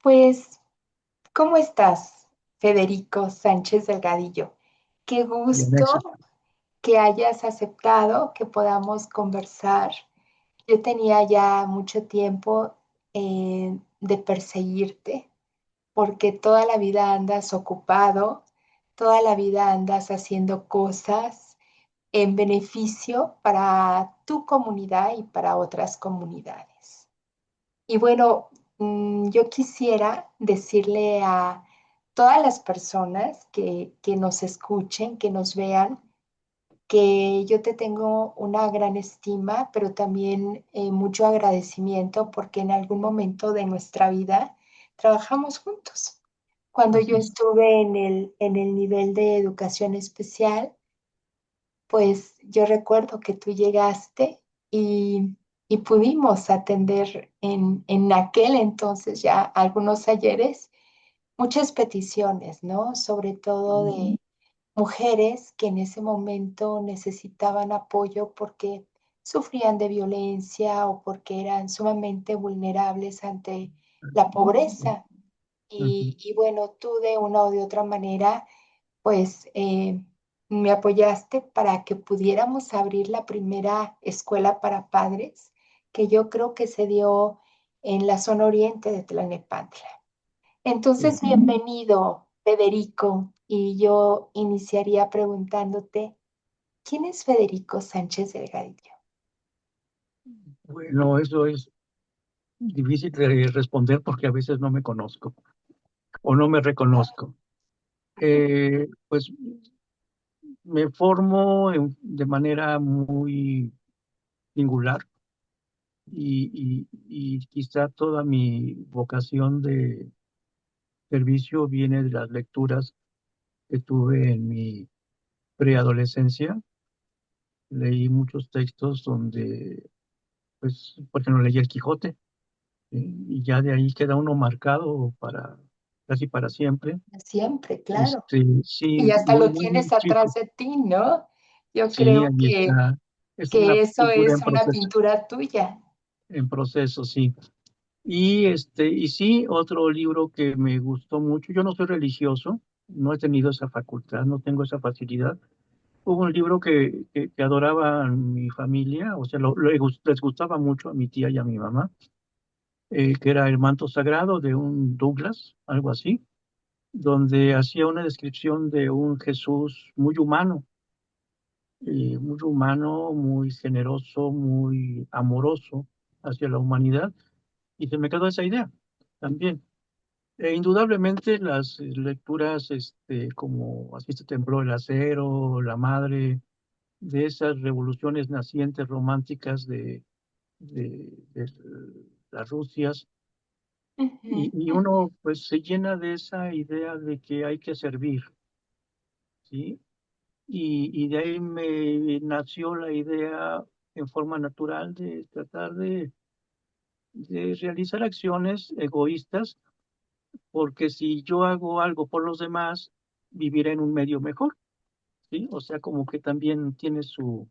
Pues, ¿cómo estás, Federico Sánchez Delgadillo? Qué Bien, gusto Exit. que hayas aceptado que podamos conversar. Yo tenía ya mucho tiempo de perseguirte porque toda la vida andas ocupado, toda la vida andas haciendo cosas en beneficio para tu comunidad y para otras comunidades. Y bueno, yo quisiera decirle a todas las personas que nos escuchen, que nos vean, que yo te tengo una gran estima, pero también mucho agradecimiento porque en algún momento de nuestra vida trabajamos juntos. Cuando Así yo es. estuve en el nivel de educación especial, pues yo recuerdo que tú llegaste y pudimos atender en aquel entonces ya algunos ayeres muchas peticiones, ¿no? Sobre todo de mujeres que en ese momento necesitaban apoyo porque sufrían de violencia o porque eran sumamente vulnerables ante la pobreza. Ujú. Y bueno, tú de una o de otra manera pues me apoyaste para que pudiéramos abrir la primera escuela para padres, que yo creo que se dio en la zona oriente de Tlalnepantla. Sí. Entonces, bienvenido, Federico, y yo iniciaría preguntándote, ¿quién es Federico Sánchez Delgadillo? Bueno, eso es difícil de responder porque a veces no me conozco o no me reconozco. Pues me formo de manera muy singular y quizá toda mi vocación de servicio viene de las lecturas que tuve en mi preadolescencia. Leí muchos textos donde, pues, por ejemplo, leí El Quijote. Y ya de ahí queda uno marcado para casi para siempre. Siempre, claro. Sí, Y hasta muy, lo muy, tienes muy atrás chico. de ti, ¿no? Yo Sí, creo ahí está. Es una que eso pintura es una pintura tuya. en proceso, sí. Y sí, otro libro que me gustó mucho. Yo no soy religioso, no he tenido esa facultad, no tengo esa facilidad. Hubo un libro que adoraba a mi familia, o sea, les gustaba mucho a mi tía y a mi mamá, que era El manto sagrado de un Douglas, algo así, donde hacía una descripción de un Jesús muy humano, muy generoso, muy amoroso hacia la humanidad, y se me quedó esa idea también. Indudablemente las lecturas, como Así se tembló el acero, La madre, de esas revoluciones nacientes románticas de las Rusias, Ujú, y ujú. uno pues se llena de esa idea de que hay que servir, ¿sí? Y de ahí me nació la idea en forma natural de tratar de realizar acciones egoístas, porque si yo hago algo por los demás, viviré en un medio mejor, ¿sí? O sea, como que también tiene su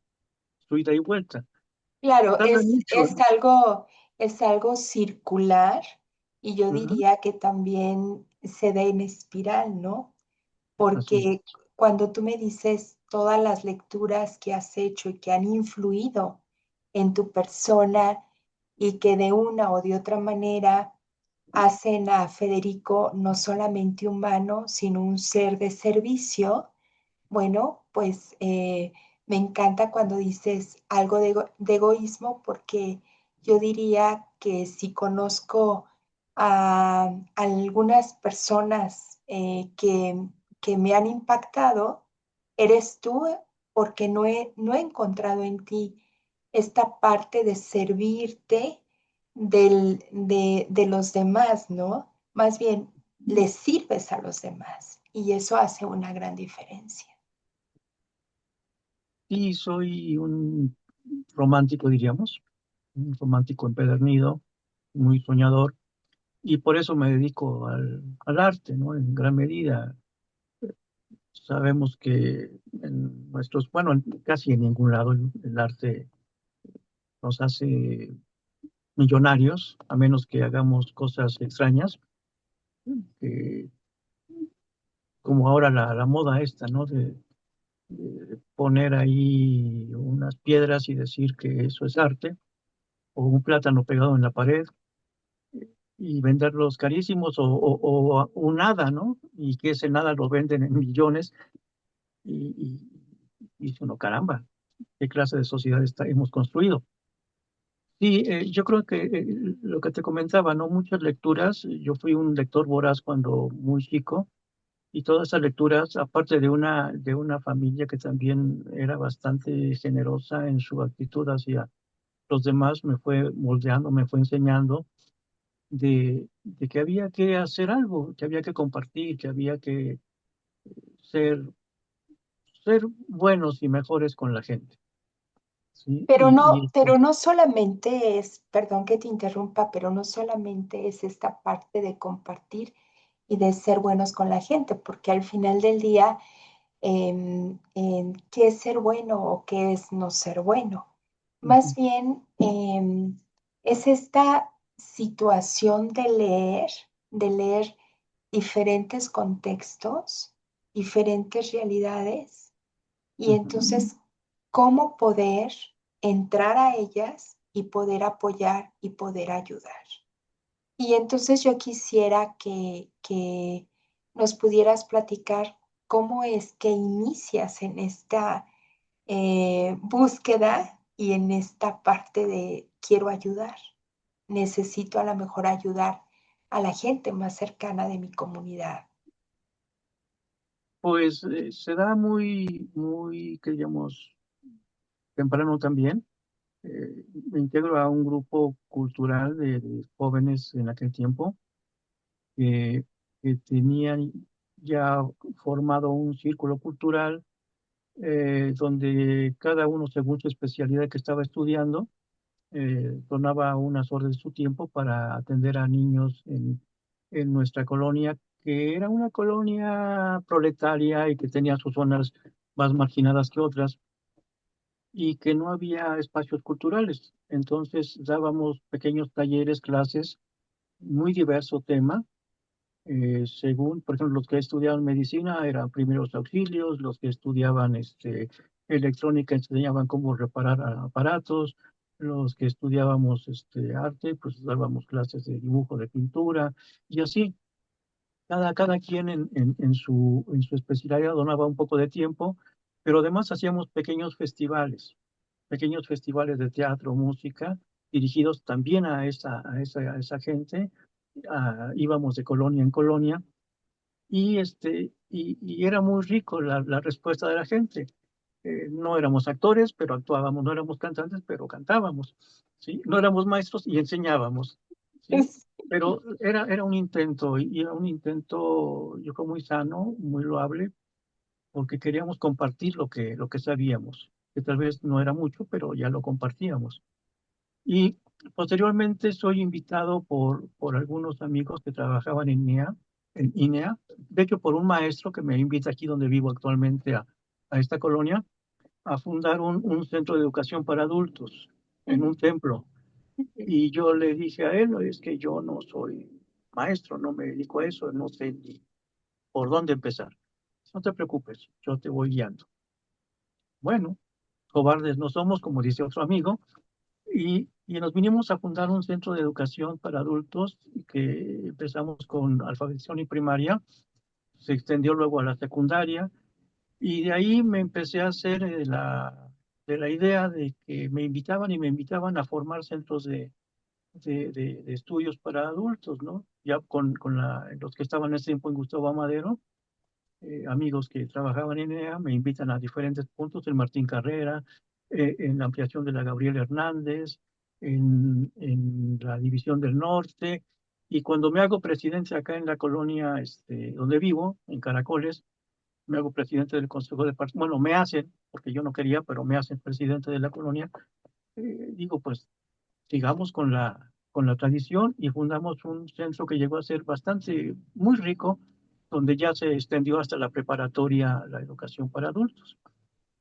ida y vuelta. Claro, Tarda mucho. es algo circular y yo Ujú. diría que también se da en espiral, ¿no? Así Porque es. cuando tú me dices todas las lecturas que has hecho y que han influido en tu persona y que de una o de otra manera hacen a Federico no solamente humano, sino un ser de servicio, bueno, pues me encanta cuando dices algo de egoísmo porque yo diría que si conozco a algunas personas que me han impactado, eres tú porque no he encontrado en ti esta parte de servirte de los demás, ¿no? Más bien, les sirves a los demás y eso hace una gran diferencia. Y soy un romántico, diríamos, un romántico empedernido, muy soñador, y por eso me dedico al arte, ¿no? En gran medida. Sabemos que en nuestros, bueno, casi en ningún lado el arte nos hace millonarios, a menos que hagamos cosas extrañas. que como ahora la moda esta, ¿no? De poner ahí unas piedras y decir que eso es arte, o un plátano pegado en la pared y venderlos carísimos, o un nada, ¿no? Y que ese nada lo venden en millones y dice uno, caramba, ¿qué clase de sociedad hemos construido? Sí, yo creo que lo que te comentaba, ¿no? Muchas lecturas, yo fui un lector voraz cuando muy chico, y todas esas lecturas, aparte de una familia que también era bastante generosa en su actitud hacia los demás, me fue moldeando, me fue enseñando de que había que hacer algo, que había que compartir, que había que ser, ser buenos y mejores con la gente, ¿sí? Pero no solamente es, perdón que te interrumpa, pero no solamente es esta parte de compartir y de ser buenos con la gente, porque al final del día, ¿qué es ser bueno o qué es no ser bueno? Más Ujú, bien, es esta situación de leer diferentes contextos, diferentes realidades y ujú. entonces cómo poder entrar a ellas y poder apoyar y poder ayudar. Y entonces yo quisiera que nos pudieras platicar cómo es que inicias en esta búsqueda y en esta parte de quiero ayudar. Necesito a lo mejor ayudar a la gente más cercana de mi comunidad. Pues se da muy, que digamos, temprano también. Me integro a un grupo cultural de jóvenes en aquel tiempo que, que tenían ya formado un círculo cultural donde cada uno, según su especialidad que estaba estudiando, donaba unas horas de su tiempo para atender a niños en nuestra colonia, que era una colonia proletaria y que tenía sus zonas más marginadas que otras y que no había espacios culturales. Entonces dábamos pequeños talleres, clases, muy diverso tema. Según, por ejemplo, los que estudiaban medicina eran primeros auxilios, los que estudiaban electrónica enseñaban cómo reparar aparatos, los que estudiábamos arte, pues dábamos clases de dibujo, de pintura, y así, cada quien en su especialidad donaba un poco de tiempo, pero además hacíamos pequeños festivales de teatro, música, dirigidos también a esa gente. Íbamos de colonia en colonia y era muy rico la respuesta de la gente. No éramos actores, pero actuábamos, no éramos cantantes, pero cantábamos, ¿sí? No éramos maestros y enseñábamos, ¿sí? Es- Pero era un intento, y era un intento, yo creo, muy sano, muy loable, porque queríamos compartir lo que sabíamos, que tal vez no era mucho, pero ya lo compartíamos. Y posteriormente soy invitado por algunos amigos que trabajaban en INEA, de hecho por un maestro que me invita aquí donde vivo actualmente a esta colonia, a fundar un centro de educación para adultos en un templo. Y yo le dije a él, es que yo no soy maestro, no me dedico a eso, no sé ni por dónde empezar. No te preocupes, yo te voy guiando. Bueno, cobardes no somos, como dice otro amigo, y nos vinimos a fundar un centro de educación para adultos que empezamos con alfabetización y primaria, se extendió luego a la secundaria y de ahí me empecé a hacer de la idea de que me invitaban y me invitaban a formar centros de estudios para adultos, ¿no? Ya los que estaban en ese tiempo en Gustavo Amadero, amigos que trabajaban en EA me invitan a diferentes puntos, en Martín Carrera, en la ampliación de la Gabriel Hernández, en la División del Norte, y cuando me hago presidente acá en la colonia donde vivo, en Caracoles, me hago presidente del Consejo de bueno, me hacen, porque yo no quería, pero me hacen presidente de la colonia, digo, pues sigamos con la tradición y fundamos un centro que llegó a ser bastante, muy rico, donde ya se extendió hasta la preparatoria, la educación para adultos.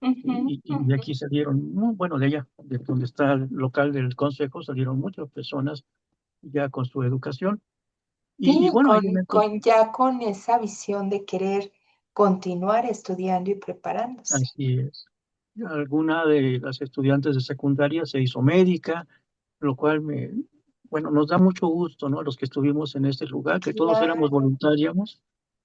Ujú, Y de ujú. aquí salieron, bueno, de allá, de donde está el local del consejo, salieron muchas personas ya con su educación. Y Sí, bueno, ahí me ya con esa visión de querer continuar estudiando y preparándose. así es. Alguna de las estudiantes de secundaria se hizo médica, lo cual bueno, nos da mucho gusto, ¿no? Los que estuvimos en este lugar, que todos éramos Claro.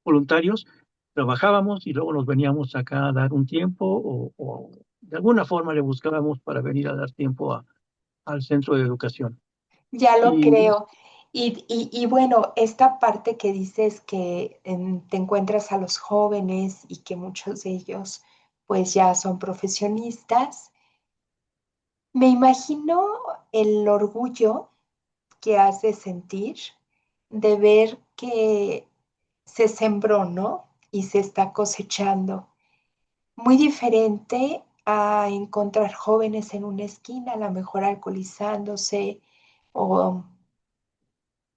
voluntarios, trabajábamos y luego nos veníamos acá a dar un tiempo o de alguna forma le buscábamos para venir a dar tiempo al centro de educación. Ya lo Y creo. Y bueno, esta parte que dices que te encuentras a los jóvenes y que muchos de ellos pues ya son profesionistas, me imagino el orgullo que has de sentir de ver que se sembró, ¿no? Y se está cosechando. Muy diferente a encontrar jóvenes en una esquina, a lo mejor alcoholizándose o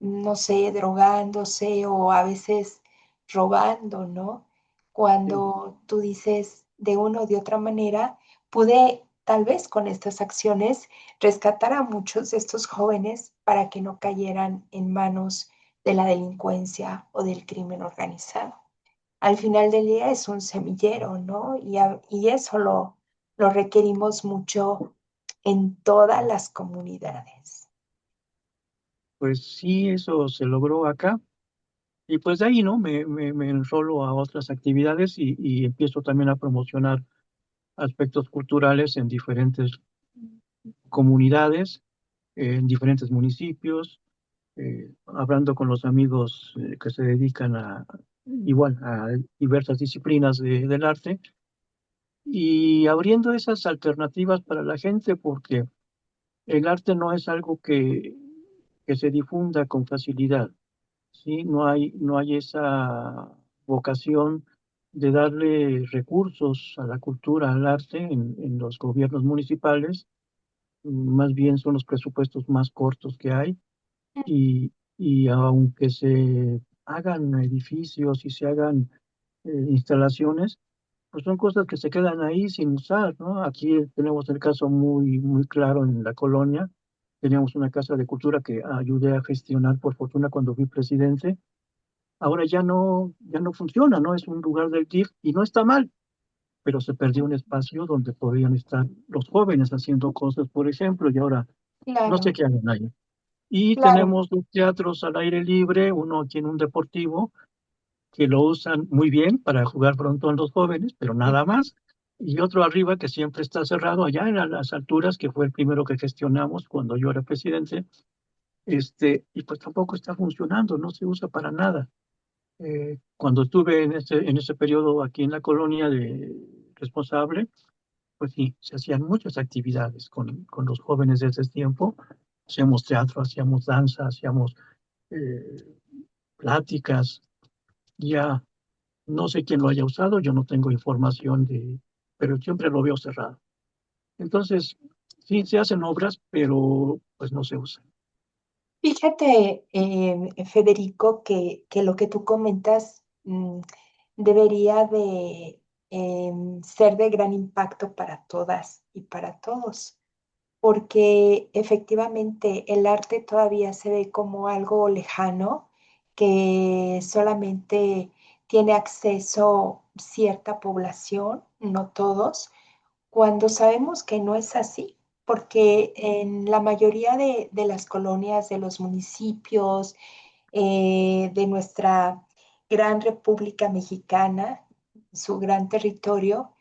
no sé, drogándose o a veces robando, ¿no? sí, Cuando tú dices de una o de otra manera, pude tal vez con estas acciones rescatar a muchos de estos jóvenes para que no cayeran en manos de la delincuencia o del crimen organizado. Al final del día es un semillero, ¿no? Y eso lo requerimos mucho en todas las comunidades. pues sí, eso se logró acá. Y pues de ahí, ¿no? Me enrolo a otras actividades y empiezo también a promocionar aspectos culturales en diferentes comunidades, en diferentes municipios, hablando con los amigos que se dedican igual, a diversas disciplinas del arte y abriendo esas alternativas para la gente, porque el arte no es algo que se difunda con facilidad, ¿sí? No hay esa vocación de darle recursos a la cultura, al arte en los gobiernos municipales. Más bien son los presupuestos más cortos que hay y aunque se hagan edificios y se hagan instalaciones, pues son cosas que se quedan ahí sin usar, ¿no? Aquí tenemos el caso muy, muy claro en la colonia. Teníamos una casa de cultura que ayudé a gestionar, por fortuna, cuando fui presidente. Ahora ya no funciona, ¿no? Es un lugar del DIF y no está mal, pero se perdió un espacio donde podían estar los jóvenes haciendo cosas, por ejemplo, y ahora no sé Claro, qué hagan ahí. Y claro. tenemos dos teatros al aire libre, uno aquí en un deportivo, que lo usan muy bien para jugar frontón los jóvenes, pero nada más. Y otro arriba que siempre está cerrado allá en las alturas, que fue el primero que gestionamos cuando yo era presidente, y pues tampoco está funcionando, no se usa para nada. Cuando estuve en ese periodo aquí en la colonia de responsable, pues sí, se hacían muchas actividades con los jóvenes de ese tiempo. Hacíamos teatro, hacíamos danza, hacíamos eh, pláticas. Ya no sé quién lo haya usado, yo no tengo información pero siempre lo veo cerrado. Entonces, sí, se hacen obras, pero pues no se usan. Fíjate, Federico, que lo que tú comentas debería de ser de gran impacto para todas y para todos, porque efectivamente el arte todavía se ve como algo lejano, que solamente tiene acceso cierta población, no todos, cuando sabemos que no es así, porque en la mayoría de las colonias, de los municipios, de nuestra gran República Mexicana, su gran territorio,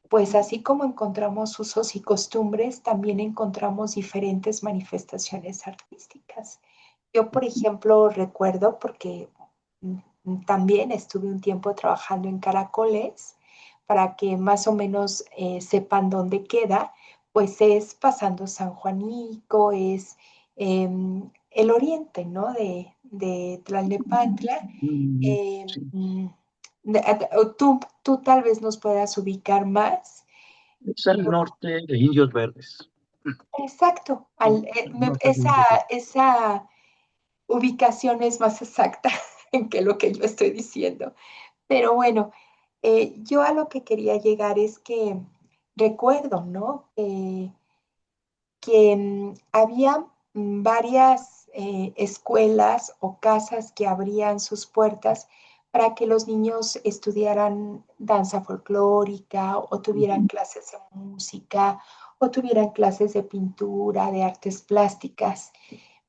pues así como encontramos usos y costumbres, también encontramos diferentes manifestaciones artísticas. Yo, por ejemplo, recuerdo, porque también estuve un tiempo trabajando en Caracoles, para que más o menos sepan dónde queda, pues es pasando San Juanico, es el oriente, ¿no? De Tlalnepantla. Mm, Eh, sí. mm, tú tal vez nos puedas ubicar más. Es al norte de Indios Verdes. Exacto, Sí, al norte de Indios Verdes. esa ubicación es más exacta que lo que yo estoy diciendo. Pero bueno, yo a lo que quería llegar es que recuerdo, ¿no? Que había varias escuelas o casas que abrían sus puertas para que los niños estudiaran danza folclórica o tuvieran clases de música o tuvieran clases de pintura, de artes plásticas,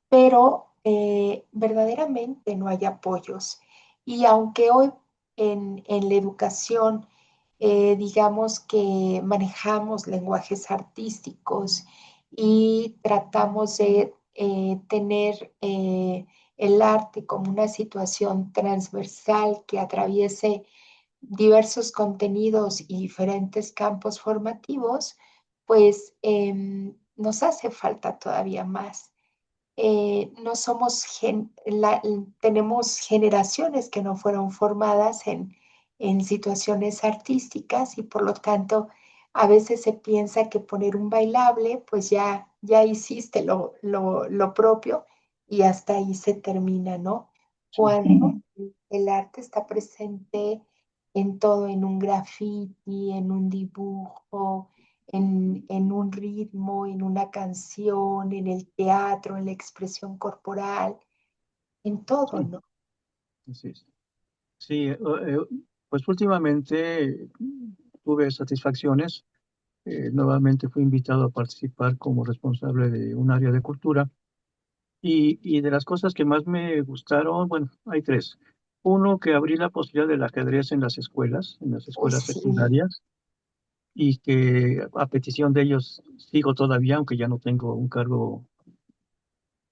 pero verdaderamente no hay apoyos. Y aunque hoy en la educación, digamos que manejamos lenguajes artísticos y tratamos de tener el arte como una situación transversal que atraviese diversos contenidos y diferentes campos formativos, pues nos hace falta todavía más. No somos, tenemos generaciones que no fueron formadas en situaciones artísticas y por lo tanto a veces se piensa que poner un bailable, pues ya hiciste lo propio y hasta ahí se termina, ¿no? Sí, Cuando el arte está presente en todo, en un graffiti, en un dibujo, en un ritmo, en una canción, en el teatro, en la expresión corporal, en todo, sí, ¿no? así es. Sí, pues últimamente tuve satisfacciones. Nuevamente fui invitado a participar como responsable de un área de cultura y de las cosas que más me gustaron, bueno, hay tres. Uno, que abrí la posibilidad del ajedrez en las Uy, escuelas sí, secundarias y que a petición de ellos sigo todavía, aunque ya no tengo un cargo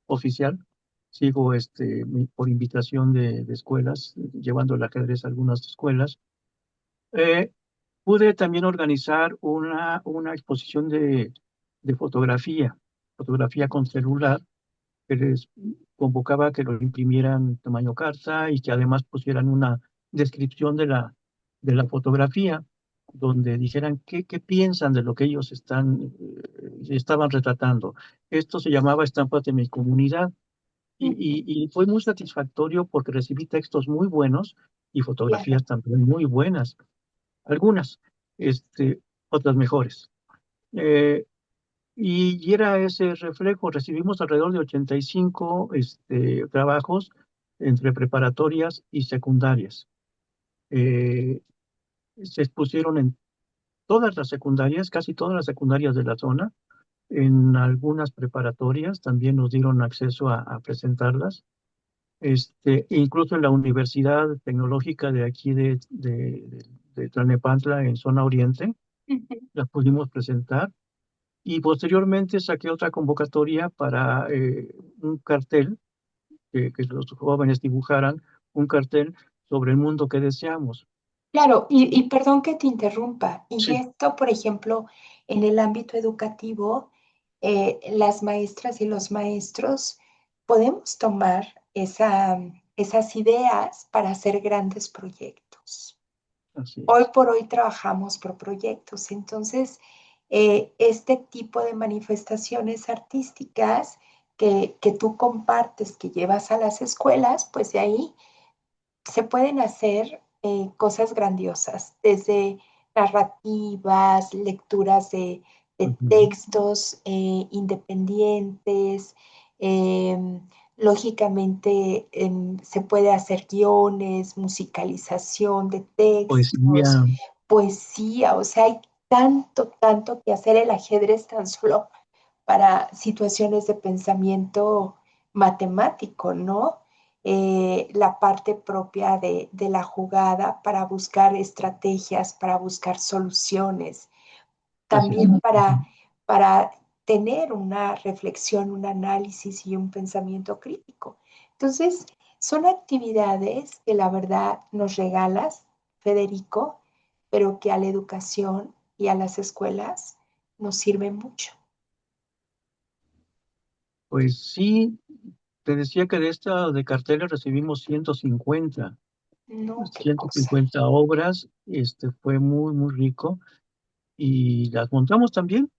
oficial. Sigo por invitación de escuelas, llevando el ajedrez a algunas escuelas. Eh, Pude también organizar una exposición de fotografía con celular, que les convocaba a que lo imprimieran tamaño carta y que además pusieran una descripción de la fotografía, donde dijeran qué piensan de lo que ellos estaban retratando. Esto se llamaba Estampas de mi comunidad y fue muy satisfactorio porque recibí textos muy buenos y claro, fotografías también muy buenas, algunas, este, otras mejores. Eh, y era ese reflejo, recibimos alrededor de 85 trabajos entre preparatorias y secundarias. Eh, Se expusieron en todas las secundarias, casi todas las secundarias de la zona, en algunas preparatorias también nos dieron acceso a presentarlas. Incluso en la Universidad Tecnológica de aquí de Tlalnepantla, en zona oriente, las pudimos presentar. Y posteriormente saqué otra convocatoria para un cartel, que los jóvenes dibujaran un cartel sobre el mundo que deseamos. claro, y perdón que te interrumpa, y Sí, esto, por ejemplo, en el ámbito educativo, las maestras y los maestros podemos tomar esas ideas para hacer grandes proyectos. así Hoy es. por hoy trabajamos por proyectos, entonces este tipo de manifestaciones artísticas que tú compartes, que llevas a las escuelas, pues de ahí se pueden hacer cosas grandiosas, desde narrativas, lecturas de Ujú. textos independientes. Lógicamente se puede hacer guiones, musicalización de textos, Poesía, poesía, o sea, hay tanto, tanto que hacer. El ajedrez tan solo para situaciones de pensamiento matemático, ¿no? La parte propia de la jugada para buscar estrategias, para buscar soluciones, así es. también para tener una reflexión, un análisis y un pensamiento crítico. Entonces, son actividades que la verdad nos regalas, Federico, pero que a la educación y a las escuelas nos sirven mucho. Pues sí, te decía que de esta de carteles recibimos 150, No, qué ciento cosa. cincuenta obras. Fue muy, muy rico y las montamos también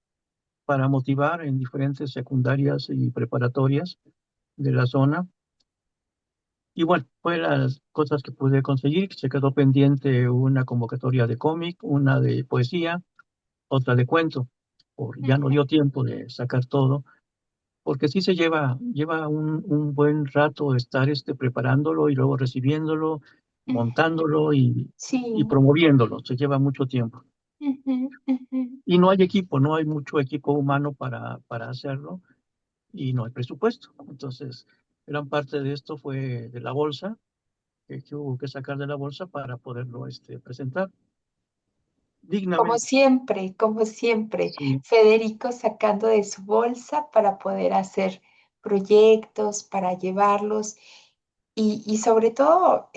para motivar en diferentes secundarias y preparatorias de la zona. Y bueno, fue las cosas que pude conseguir. Se quedó pendiente una convocatoria de cómic, una de poesía, otra de cuento. Ya no dio tiempo de sacar todo, porque sí lleva un buen rato estar preparándolo y luego recibiéndolo, Ujú. montándolo y Sí. promoviéndolo. Se lleva mucho tiempo. Ujú, ujú. Y no hay equipo, no hay mucho equipo humano para hacerlo y no hay presupuesto. Entonces, gran parte de esto fue de la bolsa, que hubo que sacar de la bolsa para poderlo presentar dignamente. Como siempre, Sí, Federico sacando de su bolsa para poder hacer proyectos, para llevarlos y sobre todo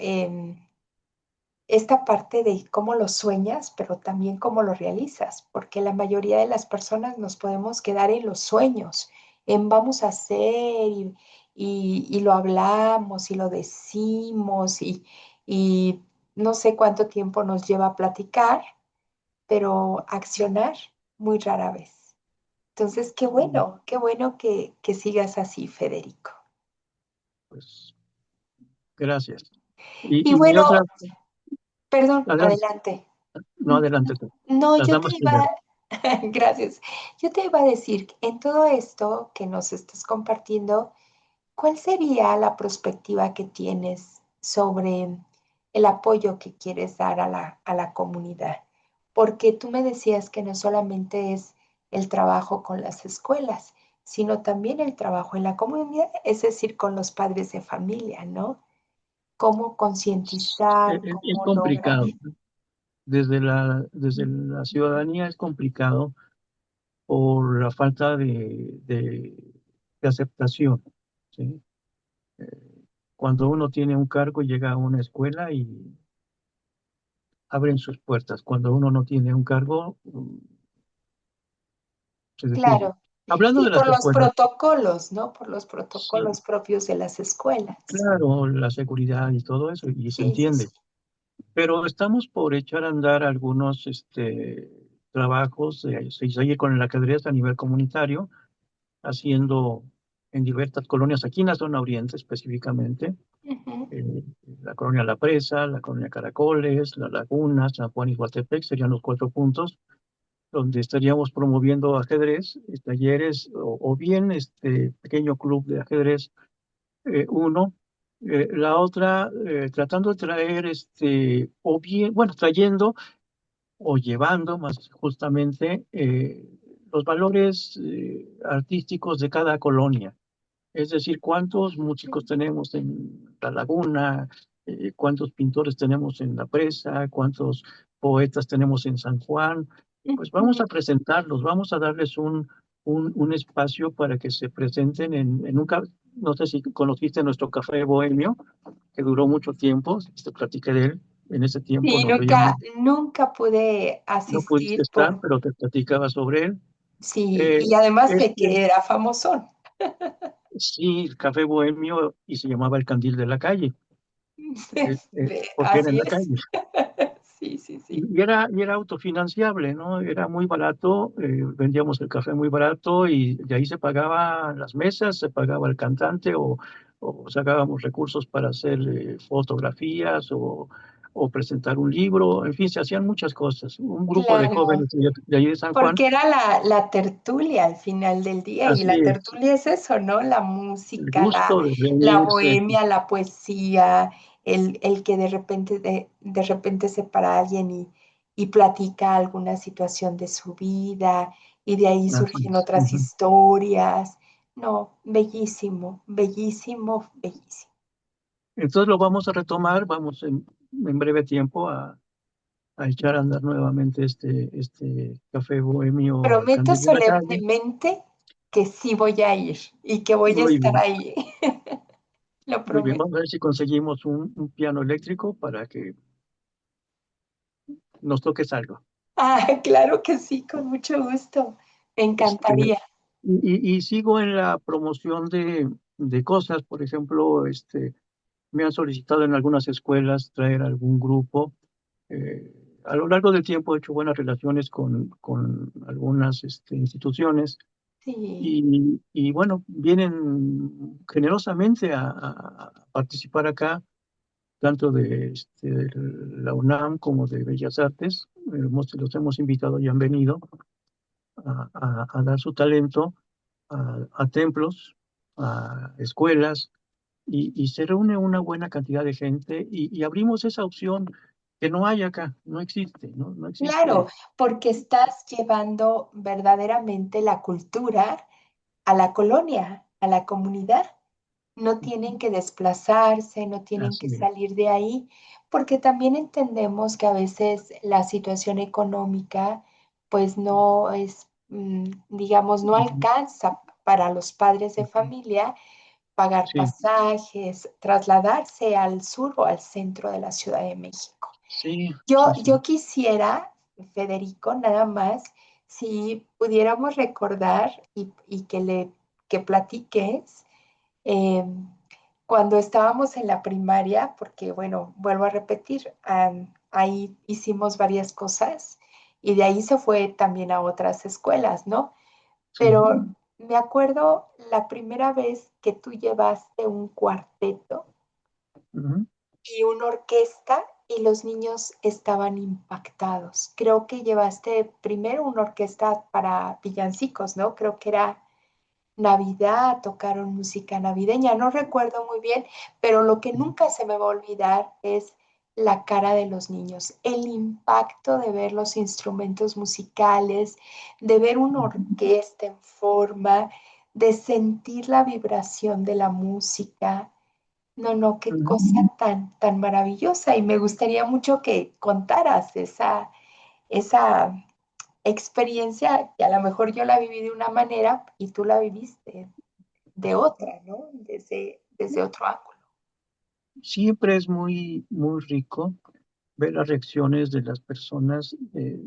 esta parte de cómo lo sueñas, pero también cómo lo realizas, porque la mayoría de las personas nos podemos quedar en los sueños, en vamos a hacer y lo hablamos y lo decimos y no sé cuánto tiempo nos lleva a platicar, pero accionar muy rara vez. Entonces, qué bueno que sigas así, Federico. pues gracias. Y Y mi bueno, otra, perdón, adelante, adelante. no adelante tú, No, las yo te damas iba, primero. gracias. Yo te iba a decir, en todo esto que nos estás compartiendo, ¿cuál sería la perspectiva que tienes sobre el apoyo que quieres dar a la comunidad? Porque tú me decías que no solamente es el trabajo con las escuelas, sino también el trabajo en la comunidad, es decir, con los padres de familia, ¿no? Cómo concientizar, Es cómo lograr. complicado. Desde la ciudadanía es complicado por la falta de aceptación, ¿sí? Cuando uno tiene un cargo, llega a una escuela y abren sus puertas. Cuando uno no tiene un cargo, es decir, Claro. hablando Sí, de las por los escuelas, protocolos, ¿no? Por los sí, protocolos propios de las escuelas. claro, la seguridad y todo eso, y se Sí, sí, sí. entiende. Pero estamos por echar a andar algunos trabajos, se sigue con el ajedrez a nivel comunitario, haciendo en diversas colonias, aquí en la zona oriente específicamente, Ujú, eh, la colonia La Presa, la colonia Caracoles, La Laguna, San Juan y Guatepec serían los 4 puntos donde estaríamos promoviendo ajedrez, talleres o bien este pequeño club de ajedrez, uno. La otra, tratando de traer, o bien, bueno, trayendo o llevando más justamente los valores artísticos de cada colonia. Es decir, cuántos músicos tenemos en La Laguna, cuántos pintores tenemos en La Presa, cuántos poetas tenemos en San Juan. Pues vamos ujú. a presentarlos, vamos a darles un espacio para que se presenten en un, no sé si conociste nuestro café bohemio, que duró mucho tiempo, te platiqué de él, en ese tiempo Sí, nos veíamos, nunca pude no pudiste asistir estar, por, pero te platicaba sobre él. sí, Eh, y además ve este, que era famosón. sí, el café bohemio y se llamaba el Candil de la Calle. Porque era en Así la es. calle. Sí, sí, sí. Y era autofinanciable, ¿no? Era muy barato, vendíamos el café muy barato y de ahí se pagaban las mesas, se pagaba el cantante o sacábamos recursos para hacer fotografías o presentar un libro, en fin, se hacían muchas cosas. Un grupo de Claro, jóvenes de ahí de San Juan, porque era la tertulia al final del día, y así la es, tertulia es eso, ¿no? La el música, gusto de la reunirse, bohemia, la poesía, el que de repente se para alguien y platica alguna situación de su vida, y de ahí así surgen es. otras Ujú. historias. No, bellísimo, bellísimo, bellísimo. Entonces lo vamos a retomar, vamos en breve tiempo a echar a andar nuevamente este café bohemio al Prometo Candil de la Calle. solemnemente que sí voy a ir y que voy a Muy estar bien, ahí. Lo muy bien. prometo. Vamos a ver si conseguimos un piano eléctrico para que nos toques algo. Ah, claro que sí, con mucho gusto. Me Este, encantaría. y sigo en la promoción de cosas. Por ejemplo, me han solicitado en algunas escuelas traer algún grupo. Eh, a lo largo del tiempo he hecho buenas relaciones con algunas instituciones. Sí, Y bueno, vienen generosamente a participar acá, tanto de la UNAM como de Bellas Artes. Los hemos invitado y han venido a dar su talento. a templos, a escuelas, y se reúne una buena cantidad de gente y abrimos esa opción que no hay acá, no existe, ¿no? No Claro, existe. porque estás llevando verdaderamente la cultura a la colonia, a la comunidad. No tienen que desplazarse, no tienen que Así es. salir de ahí, porque también entendemos que a veces la situación económica, pues no es, digamos, no Ujú, alcanza para los padres de ujú. familia pagar Sí, pasajes, trasladarse al sur o al centro de la Ciudad de México. sí, Yo, sí, sí. yo quisiera, Federico, nada más, si pudiéramos recordar y que platiques eh, cuando estábamos en la primaria, porque bueno, vuelvo a repetir, ahí hicimos varias cosas y de ahí se fue también a otras escuelas, ¿no? Sí. Pero me acuerdo la primera vez que tú llevaste un cuarteto Ujú, y una orquesta y los niños estaban impactados. Creo que llevaste primero una orquesta para villancicos, ¿no? Creo que era Navidad, tocaron música navideña, no recuerdo muy bien, pero lo que sí. nunca se me va a olvidar es la cara de los niños, el impacto de ver los instrumentos musicales, de ver una Ujú, orquesta en forma, de sentir la vibración de la música. No, no, qué ujú. cosa tan maravillosa. Y me gustaría mucho que contaras esa experiencia que a lo mejor yo la viví de una manera y tú la viviste de otra, ¿no? Desde otro ángulo. Siempre es muy, muy rico ver las reacciones de las personas,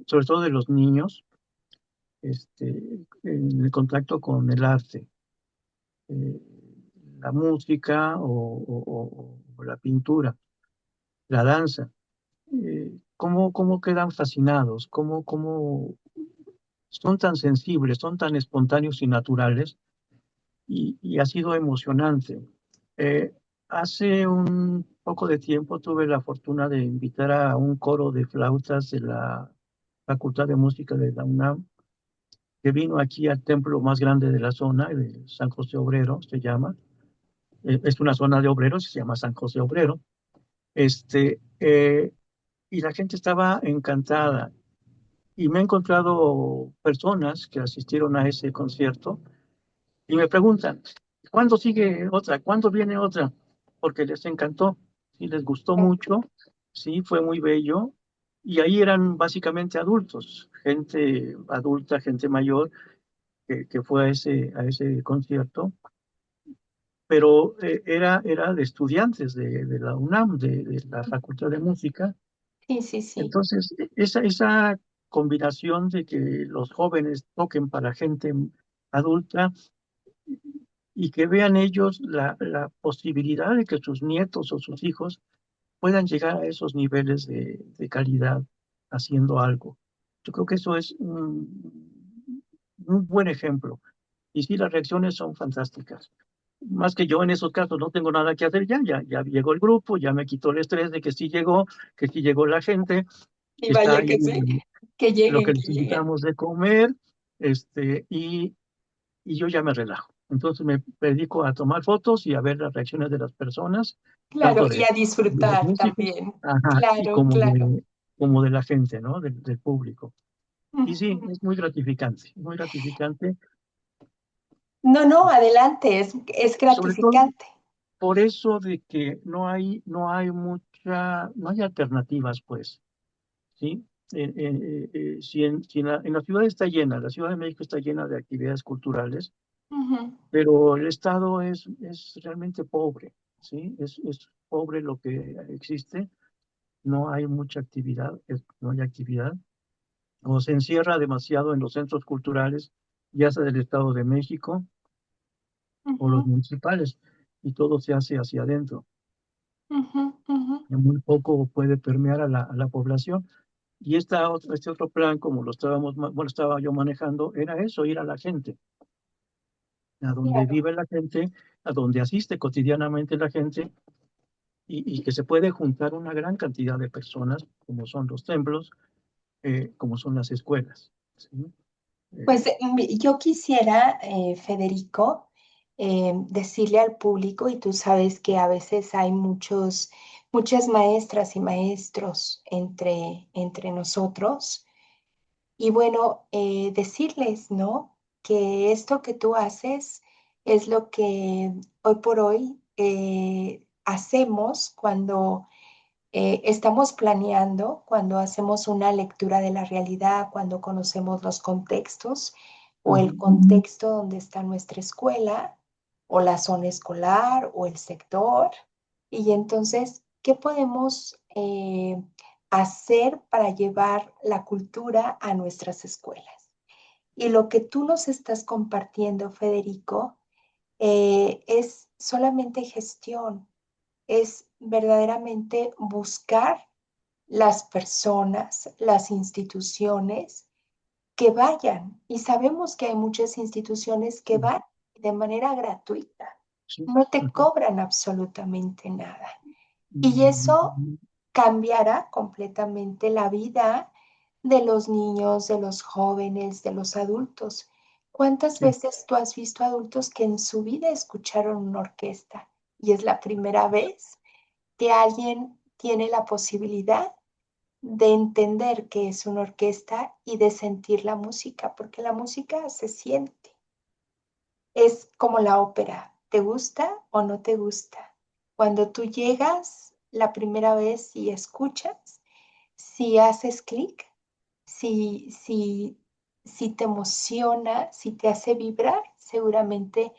sobre todo de los niños, en el contacto con el arte, eh, la música o la pintura, la danza. Cómo quedan fascinados, cómo son tan sensibles, son tan espontáneos y naturales, y ha sido emocionante. Eh, Hace un poco de tiempo tuve la fortuna de invitar a un coro de flautas de la Facultad de Música de la UNAM, que vino aquí al templo más grande de la zona, el San José Obrero, se llama. Es una zona de obreros, se llama San José Obrero. Este, eh, y la gente estaba encantada. Y me he encontrado personas que asistieron a ese concierto y me preguntan, ¿cuándo sigue otra? ¿Cuándo viene otra? Porque les encantó, sí, les gustó mucho, sí, fue muy bello. Y ahí eran básicamente adultos, gente adulta, gente mayor, que fue a ese concierto, pero era de estudiantes de la UNAM, de la Facultad de Música. Sí, sí, sí. Entonces, esa combinación de que los jóvenes toquen para gente adulta y que vean ellos la posibilidad de que sus nietos o sus hijos puedan llegar a esos niveles de calidad haciendo algo. Yo creo que eso es un buen ejemplo. Y sí, las reacciones son fantásticas. Más que yo en esos casos no tengo nada que hacer, ya llegó el grupo, ya me quitó el estrés de que sí llegó la gente, Y que está vaya ahí que sí, lo que que les lleguen. invitamos de comer, este, y, y yo ya me relajo. Entonces me dedico a tomar fotos y a ver las reacciones de las personas, Claro, tanto y a de los disfrutar músicos, también. ajá, y Claro, claro. como de la gente, ¿no? Del público. Y sí, Ujú. es muy gratificante, No, no, adelante, es sobre todo gratificante. por eso de que no hay alternativas, pues, ¿sí? Si en la ciudad está llena, la Ciudad de México está llena de actividades culturales, Ujú, pero el Estado es realmente pobre, ¿sí? Es pobre lo que existe, no hay mucha actividad, no hay actividad, o se encierra demasiado en los centros culturales, ya sea del Estado de México o los ujú, municipales, y todo se hace hacia adentro, ujú, ujú. y muy poco puede permear a a la población. Y este otro plan, como bueno, estaba yo manejando, era eso, ir a la gente, a donde Claro. vive la gente, a donde asiste cotidianamente la gente, y que se puede juntar una gran cantidad de personas, como son los templos, como son las escuelas, ¿sí? Pues yo quisiera, Federico, decirle al público, y tú sabes que a veces hay muchas maestras y maestros entre nosotros, y bueno, decirles, ¿no? Que esto que tú haces es lo que hoy por hoy hacemos cuando estamos planeando, cuando hacemos una lectura de la realidad, cuando conocemos los contextos o el Ujú, contexto donde está nuestra escuela o la zona escolar o el sector. Y entonces, ¿qué podemos hacer para llevar la cultura a nuestras escuelas? Y lo que tú nos estás compartiendo, Federico, es solamente gestión, es verdaderamente buscar las personas, las instituciones que vayan. Y sabemos que hay muchas instituciones que ujú, van de manera gratuita, sí, no te ujú, cobran absolutamente nada. Y eso mm, cambiará completamente la vida de los niños, de los jóvenes, de los adultos. ¿Cuántas sí, veces tú has visto adultos que en su vida escucharon una orquesta y es la primera vez que alguien tiene la posibilidad de entender qué es una orquesta y de sentir la música, porque la música se siente? Es como la ópera, ¿te gusta o no te gusta? Cuando tú llegas la primera vez y escuchas, si haces clic, si, si, si te emociona, si te hace vibrar, seguramente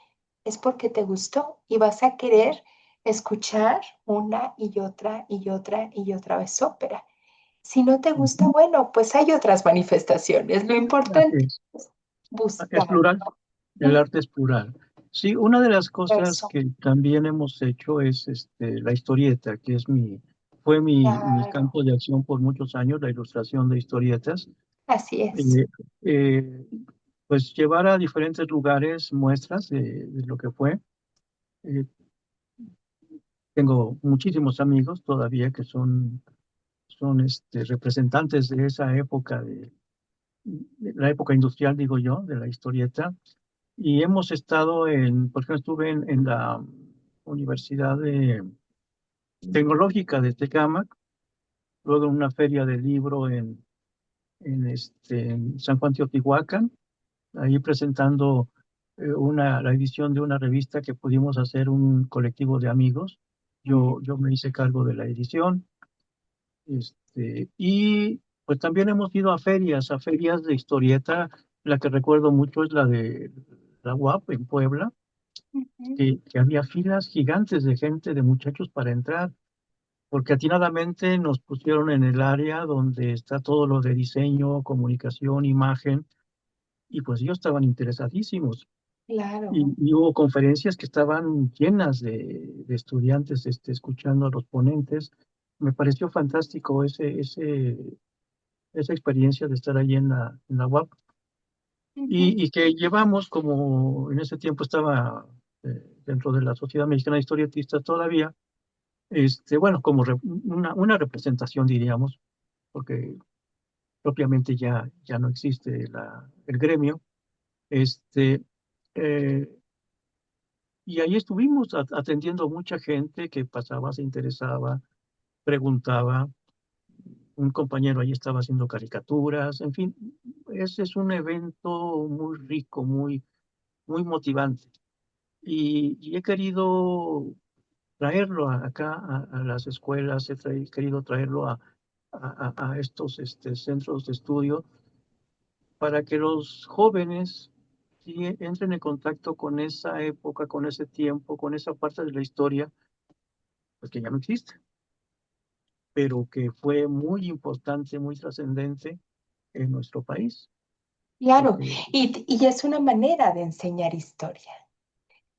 es porque te gustó y vas a querer escuchar una y otra y otra y otra vez ópera. Si no te gusta, ujú. bueno, pues hay otras manifestaciones. Lo Así importante es. es Es buscar. plural, el Mm, arte es plural. Sí, una de las cosas eso, que también hemos hecho es la historieta, que fue mi claro, campo de acción por muchos años, la ilustración de historietas. así es. Eh, eh, pues llevar a diferentes lugares muestras de lo que fue. Eh, Tengo muchísimos amigos todavía que son representantes de esa época, de la época industrial, digo yo, de la historieta. Y hemos estado por ejemplo, estuve en la Universidad Tecnológica de Tecámac, luego en una feria de libro en San Juan Teotihuacán, ahí presentando la edición de una revista que pudimos hacer un colectivo de amigos. Mm, Yo me hice cargo de la edición. Y pues también hemos ido a ferias de historieta. La que recuerdo mucho es la de la UAP en Puebla, ujú. que había filas gigantes de gente, de muchachos para entrar, porque atinadamente nos pusieron en el área donde está todo lo de diseño, comunicación, imagen, y pues ellos estaban interesadísimos. Claro. Y hubo conferencias que estaban llenas de estudiantes escuchando a los ponentes. Me pareció fantástico esa experiencia de estar ahí en la UAP Ujú, y que llevamos, como en ese tiempo estaba dentro de la Sociedad Mexicana de Historietistas todavía, bueno, como una representación, diríamos, porque propiamente ya no existe el gremio. este, eh, y ahí estuvimos atendiendo mucha gente que pasaba, se interesaba, preguntaba. Un compañero ahí estaba haciendo caricaturas, en fin, ese es un evento muy rico, muy motivante. Y he querido traerlo acá a las escuelas, querido traerlo a estos centros de estudio para que los jóvenes sí entren en contacto con esa época, con ese tiempo, con esa parte de la historia, pues que ya no existe, pero que fue muy importante, muy trascendente en nuestro país, claro, porque y es una manera de enseñar historia.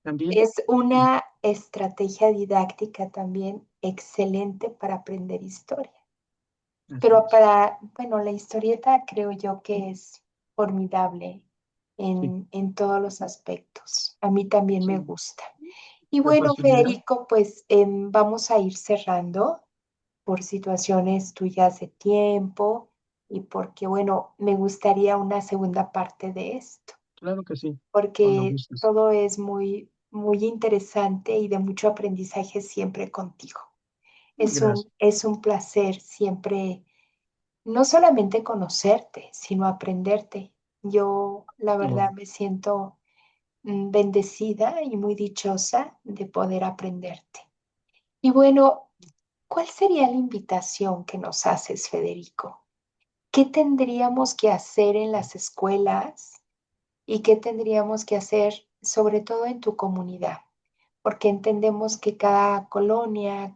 también, Es una estrategia didáctica también excelente para aprender historia. así Pero es, bueno, la historieta creo yo que es formidable sí, en todos los aspectos. A mí también me sí, gusta. Y la bueno, facilidad, Federico, pues vamos a ir cerrando por situaciones tuyas de tiempo. y porque, bueno, me gustaría una segunda parte de esto, Claro que sí, cuando porque gustes. todo es muy, muy interesante y de mucho aprendizaje siempre contigo. Gracias. Es un placer siempre, no solamente conocerte, sino aprenderte. Yo, la Oh, verdad, me siento bendecida y muy dichosa de poder aprenderte. Y bueno, ¿cuál sería la invitación que nos haces, Federico? ¿Qué tendríamos que hacer en las escuelas y qué tendríamos que hacer sobre todo en tu comunidad? Porque entendemos que cada colonia,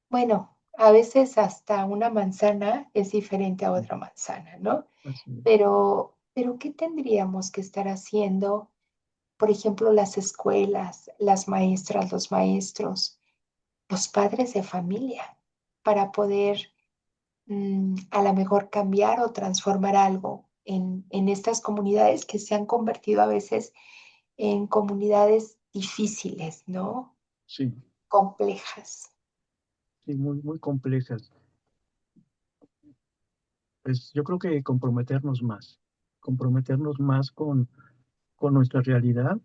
bueno, a veces hasta una manzana es diferente a sí, otra manzana, ¿no? así es. Pero ¿qué tendríamos que estar haciendo? Por ejemplo, las escuelas, las maestras, los maestros, los padres de familia, para poder a lo mejor cambiar o transformar algo en estas comunidades que se han convertido a veces en comunidades difíciles, ¿no? Sí, Complejas. sí, muy, muy complejas. Pues yo creo que comprometernos más con nuestra realidad,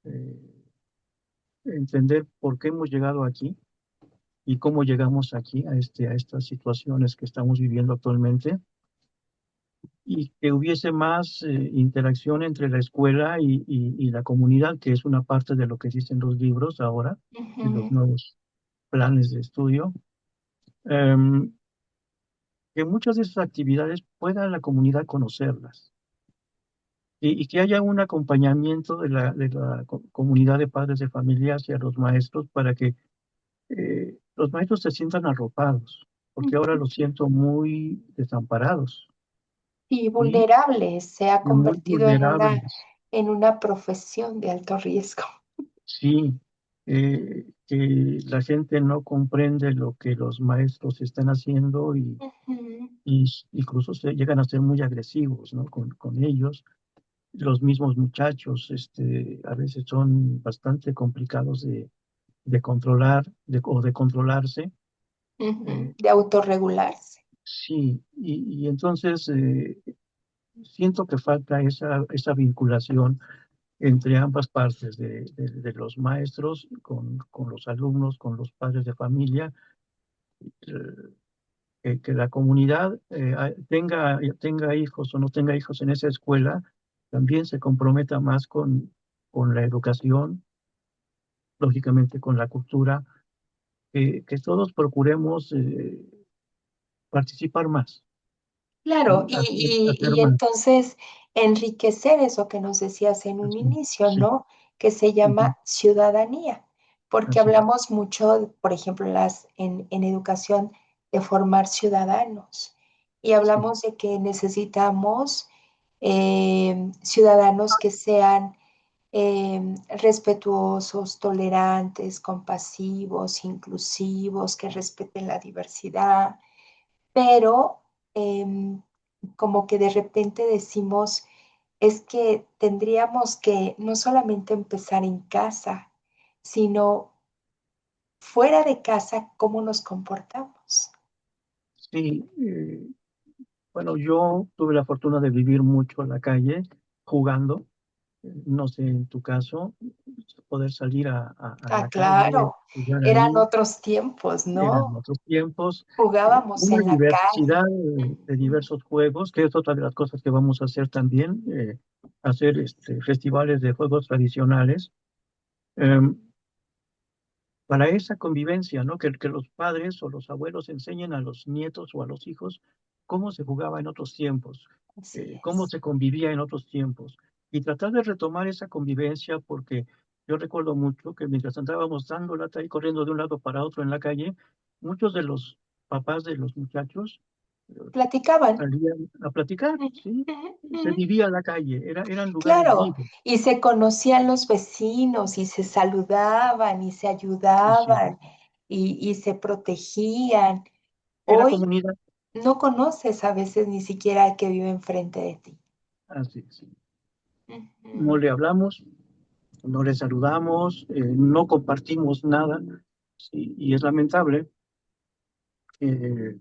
eh, entender por qué hemos llegado aquí y cómo llegamos aquí a estas situaciones que estamos viviendo actualmente, y que hubiese más interacción entre la escuela y la comunidad, que es una parte de lo que dicen los libros ahora, y los Ujú, nuevos planes de estudio. Em, que muchas de esas actividades pueda la comunidad conocerlas, y que haya un acompañamiento de la comunidad de padres de familia hacia los maestros para que los maestros se sientan arropados, porque ahora ujú. los siento muy desamparados, Y ¿sí? vulnerable se ha Y muy convertido vulnerables, en una profesión de alto riesgo. sí. Que la gente no comprende lo que los maestros están haciendo, Ujú, y incluso se llegan a ser muy agresivos, ¿no? Con ellos. Los mismos muchachos, a veces son bastante complicados de controlar o de controlarse. ujú, Eh, de autorregularse. sí, y entonces siento que falta esa vinculación entre ambas partes de los maestros con los alumnos, con los padres de familia, eh, que la comunidad tenga hijos o no tenga hijos en esa escuela, también se comprometa más con la educación, lógicamente con la cultura, que todos procuremos participar más, Claro, ¿sí? Hacer y más. entonces enriquecer eso que nos decías en un Así, inicio, sí, ¿no? Que se ujú, llama ciudadanía, porque así es, hablamos mucho, por ejemplo, en educación, de formar ciudadanos y sí, hablamos de que necesitamos ciudadanos que sean respetuosos, tolerantes, compasivos, inclusivos, que respeten la diversidad, pero como que de repente decimos, es que tendríamos que no solamente empezar en casa, sino fuera de casa, cómo nos comportamos. sí. Bueno, yo tuve la fortuna de vivir mucho en la calle jugando. No sé, en tu caso, poder salir a Ah, la calle, claro, jugar eran ahí. otros tiempos, Eran ¿no? otros tiempos, Jugábamos una en la calle. diversidad de Ujú, diversos juegos, que es otra de las cosas que vamos a hacer también, hacer festivales de juegos tradicionales, em, para esa convivencia, ¿no? Que los padres o los abuelos enseñen a los nietos o a los hijos cómo se jugaba en otros tiempos, así cómo es. se convivía en otros tiempos, y tratar de retomar esa convivencia, porque yo recuerdo mucho que mientras andábamos dando lata y corriendo de un lado para otro en la calle, muchos de los papás de los muchachos eh, Platicaban. salían a platicar, Ujú, ¿sí? ujú, Se ujú. vivía la calle, eran lugares Claro, vivos, y se conocían los vecinos y se saludaban y se sí, ayudaban y se protegían. era Hoy comunidad, no conoces a veces ni siquiera al que vive enfrente de ti. así, sí. No Ujú. le hablamos, no le saludamos, no compartimos nada, sí, y es lamentable que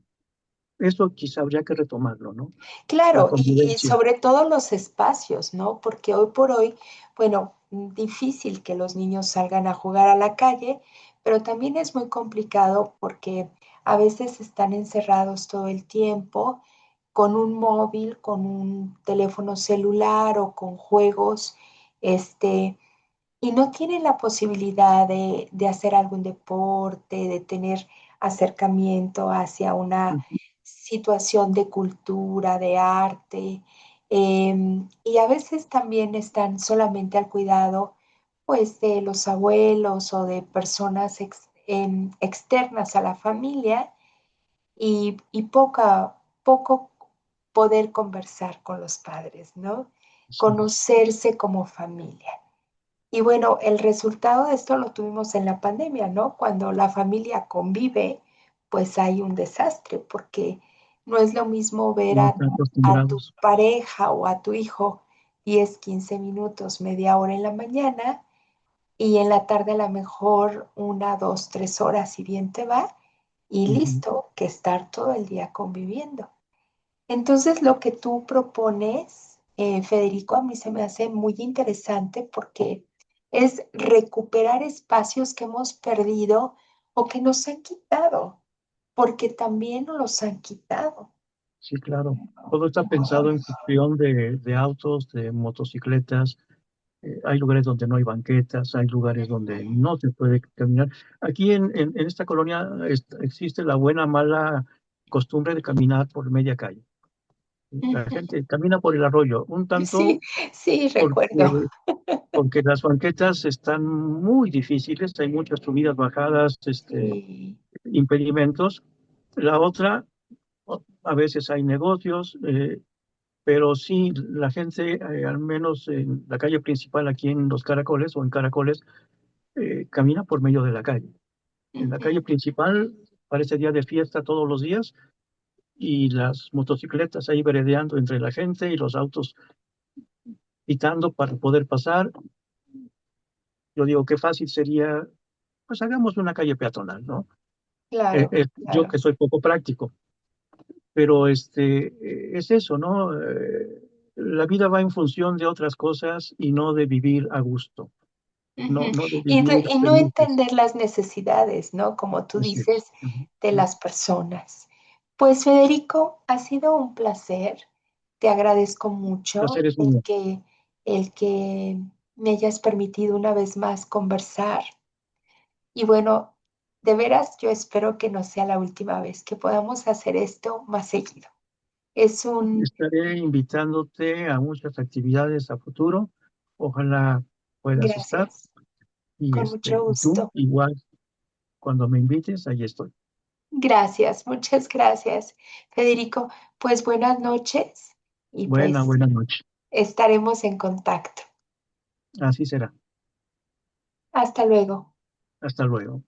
eso quizá habría que retomarlo, ¿no? La Claro, y convivencia. sobre todo los espacios, ¿no? Porque hoy por hoy, bueno, difícil que los niños salgan a jugar a la calle, pero también es muy complicado porque a veces están encerrados todo el tiempo con un móvil, con un teléfono celular o con juegos, este, y no tienen la posibilidad de hacer algún deporte, de tener acercamiento hacia una Ujú, situación de cultura, de arte, y a veces también están solamente al cuidado, pues, de los abuelos o de personas externas a la familia y poco poder conversar con los padres, ¿no? sí, Conocerse como familia. Y bueno, el resultado de esto lo tuvimos en la pandemia, ¿no? Cuando la familia convive, pues hay un desastre, porque no es lo mismo ver no están a tu acostumbrados. pareja o a tu hijo 10, 15 minutos, media hora en la mañana y en la tarde a lo mejor 1, 2, 3 horas, si bien te va, y Ujú. listo, que estar todo el día conviviendo. Entonces, lo que tú propones, Federico, a mí se me hace muy interesante porque es recuperar espacios que hemos perdido o que nos han quitado, porque también nos los han quitado. Sí, claro. Todo está pensado en cuestión de autos, de motocicletas. Hay lugares donde no hay banquetas, hay lugares donde no se puede caminar. Aquí en esta colonia existe la buena, mala costumbre de caminar por media calle. La gente camina por el arroyo, un Sí, tanto sí, recuerdo. porque, porque las banquetas están muy difíciles, hay muchas subidas, bajadas, Sí, impedimentos. La otra, a veces hay negocios, pero sí, la gente, al menos en la calle principal aquí en Los Caracoles o en Caracoles, camina por medio de la calle. En la calle ujú, principal parece día de fiesta todos los días y las motocicletas ahí veredeando entre la gente y los autos pitando para poder pasar. Yo digo, qué fácil sería, pues hagamos una calle peatonal, ¿no? claro, Yo claro. que soy poco práctico, pero es eso, ¿no? La vida va en función de otras cosas y no de vivir a gusto, Ujú. no de Y, vivir y no felices. entender las necesidades, ¿no? Como tú Así es. dices, Ujú. de Sí. las personas. Pues Federico, ha sido un placer. Te agradezco mucho Placer es mío. el que me hayas permitido una vez más conversar. Y bueno, de veras, yo espero que no sea la última vez, que podamos hacer esto más seguido. Es un Estaré invitándote a muchas actividades a futuro. Ojalá puedas estar gracias, con mucho y tú gusto. igual cuando me invites, ahí estoy. Gracias, muchas gracias, Federico. Pues buenas noches y pues Buena noche. estaremos en contacto. Así será. Hasta luego. Hasta luego.